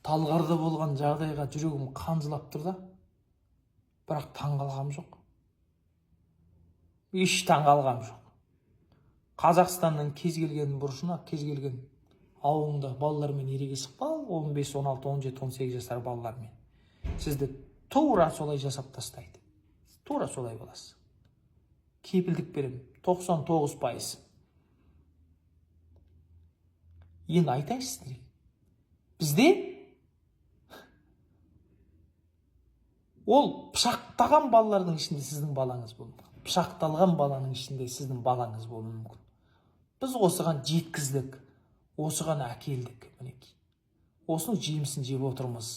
Талғарда болған жағдайға жүрегім қан жылап тұр да, бірақ таңғалғам жоқ. Еш таңғалғам жоқ. Қазақстанның кез келген бұрышына, кез келген ауылында балалармен ереге шықпал, 15, 16, 17, 18 жастар балалармен. Сізді тура солай жасап тастайды. Тура солай боласыз. Кепілдік берем, 99%. Енді айтайын сіздерге. Бізде ол пышақтаған балалардың ішінде сіздің балаңыз болуы мүмкін. Пышақталған баланың ішінде сіздің балаңыз болуы мүмкін. Біз осыған жеткіздік, осыған әкелдік. Мінекей. Осының жемісін жеп отырмыз.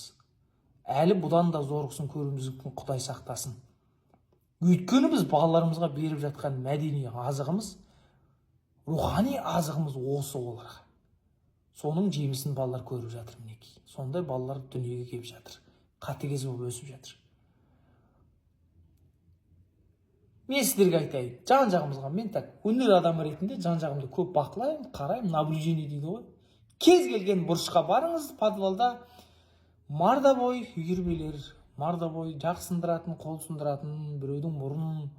Әлі бұдан да зорғысын көруіміз мүмкін, Құдай сақтасын. Өйткені біз балаларымызға беріп жатқан мәдени азығымыз, рухани азығымыз осы оларға. Соның жемісін балалар көріп жатыр. Мінекей. Сондай балалар дүниеге келіп жатыр. Қатыгез болып өсіп жатыр. Мен сіздерге айтайын, жан-жағымызға, мен так өнер адамы ретінде жан-жағымды көп бақылаймын, қараймын, наблюдение дейді ғой. Кез келген бұрышқа барыңыз, подвалда мардабой үйірмелер, мардабой жақ сындыратын, қол сындыратын, біреудің мұрнын,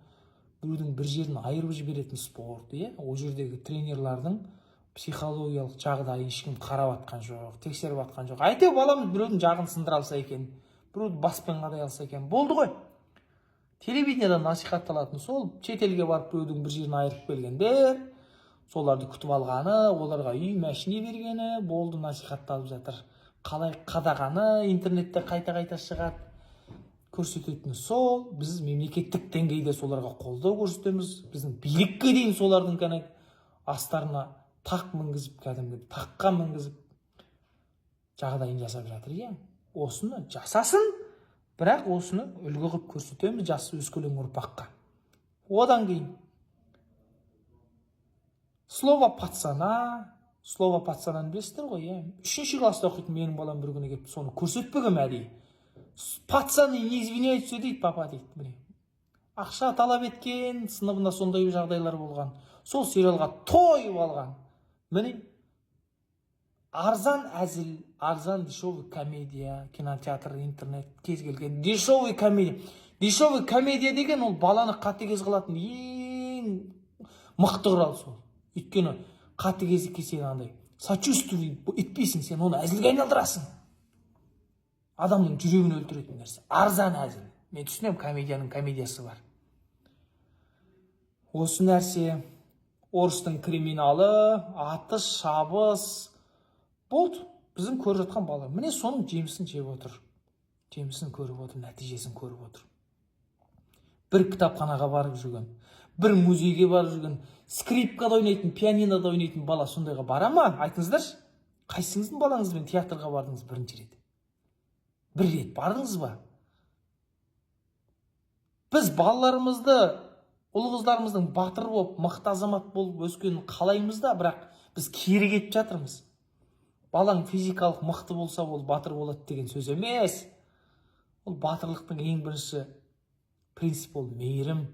біреудің бір жерін айырып жіберетін спорт, ол жердегі тренерлардың психологиялық жағдайын ешкім қарап атқан жоқ, тексеріп атқан жоқ. Әйтеуір баламыз біреудің жағын сындыра алса екен, біреуді баспен қадай алса екен, болды ғой. Телевидениедан насихатталатын сол, шетелге барып біреудің бір жерін айырып келгендер, соларды күтіп алғаны, оларға үй, мәшине бергені, болды, насихатталып жатыр. Қалай қадағаны интернетте қайта-қайта шығады, көрсететіні сол. Біз мемлекеттік деңгейде соларға қолдау көрсетеміз. Біздің билікке дейін солардың кәне астарына тақ мінгізіп, кәдімгі таққа мінгізіп жағдайын жасап жатыр. Осыны жасасын, бірақ осыны үлгі қылып көрсетеміз жас өскелең ұрпаққа. Одан кейін слово пацана, слово пацананы білесіздер ғой, 3-ші класста оқитын менің балам бір күні келіп соны көрсетпегім әдейі. Пацаны не извиняются дейді, папа дейді. Ақша талап еткен, сыныбында сондай жағдайлар болған. Сол сериалға тойып алған. Міне, арзан әзіл, арзан дешевый комедия, кинотеатр, интернет, кез келген дешевый комедия. Дешевый комедия деген ол баланы қатыгез қылатын ең мықты құрал сол. Өйткені қатыгездікке сен андай сочувствие етпейсің, сен оны әзілге айналдырасың. Адамның жүрегін өлтіретін нәрсе. Арзан әзіл. Мен түсінемін, комедияның комедиясы бар. Осы нәрсе, орыстың криминалы, атыс, шабыс, болды, біздің көріп жатқан балалар. Міне соның жемісін жеп отыр. Жемісін көріп отыр, нәтижесін көріп отыр. Бір кітапханаға барып жүрген, бір музейге барып жүрген, скрипкада ойнайтын, пианинода ойнайтын бала сондайға бара ма? Айтыңыздаршы. Қайсыңыздың балаңызбен театрға бардыңыз бірінші рет? Бір рет бардыңыз ба? Біз балаларымызды, ұл қыздарымыздың батыр болып, мықты азамат болып өскенін қалаймыз да, бірақ біз кері кетіп жатырмыз. Балаң физикалық мықты болса, ол батыр болады деген сөз емес. Ол батырлықтың ең бірінші принцип, ол мейірім,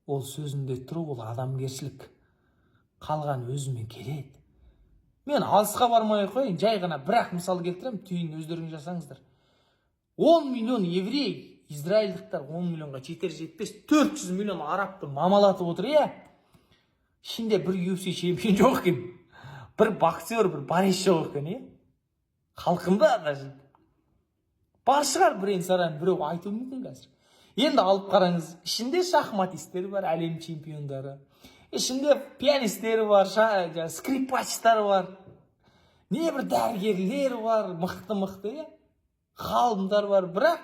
ол сөзінде тұру, ол адамгершілік. Қалған өзімен келеді. Мен алысқа бармай қойын, жай ғана бірақ мысал келтірем, түйін өздеріңіз жасаңыздар. 10 миллион еврей, израильдықтар 10 миллионға жетер жетпес, 400 миллион арабты мамалатып отыр, ішінде бір UFC чемпион жоқ екен, бір боксер, бір борец жоқ екен, халқында даже. Бар шығар бірен саран біреу айтуы мүмкін қазір. Енді алып қараңыз, ішінде шахматистер бар, әлем чемпиондары. Ішінде пианистер бар, скрипачтар бар. Не бір дәрігерлер бар, мықты-мықты, ғалымдар бар, бірақ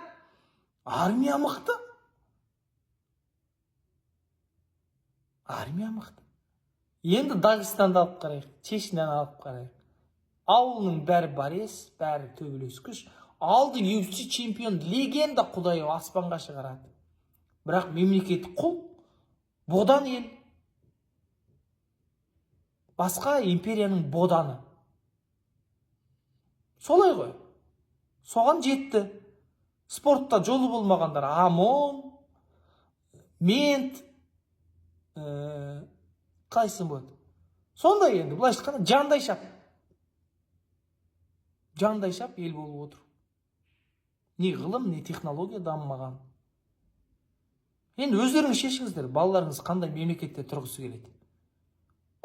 армия мықты. Армия мықты. Енді Дагестанды алып қарайық, Чечняны алып қарайық. Ауылының бәрі борец, бәрі төбелес күш. Алды UFC чемпион, легенда, Құдай аспанға шығарады. Бірақ мемлекет құл, бодан ел. Басқа империяның боданы. Солай ғой. Соған жетті. Спортта жолы болмағандар ОМОН, мент, қайсын болады. Сондай енді, бұлай шыққанда жандай шап. жандай шап ел болып отыр. Не ғылым, не технология дамымаған. Енді өздеріңіз шешіңіздер, балаларыңыз қандай мемлекетте тұрғысы келеді.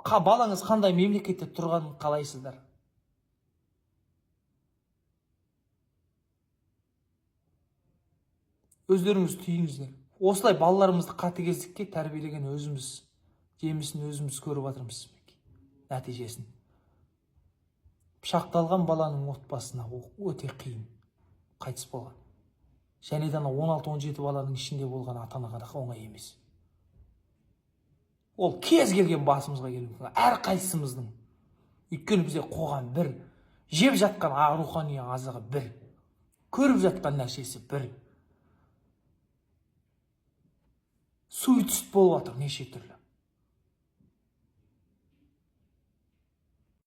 Балаңыз қандай мемлекетте тұрғанын қалайсыздар. Өздеріңіз түйіңіздер. Осылай балаларымызды қатыгездікке тәрбиелеген өзіміз, жемісін өзіміз көріп жатырмыз. Нәтижесін. Пышақталған баланың отбасына өте қиын. Қайтыс болған. Және де 16-17 баланың ішінде болған ата-анаға да оңай емес. Ол кез келген басымызға келуі. Әр қайсымыздың. Өйткені бізде қоғам бір. Жеп жатқан рухани азығы бір. Көріп жатқан нәрсесі бір. Суицид болып жатыр неше түрлі.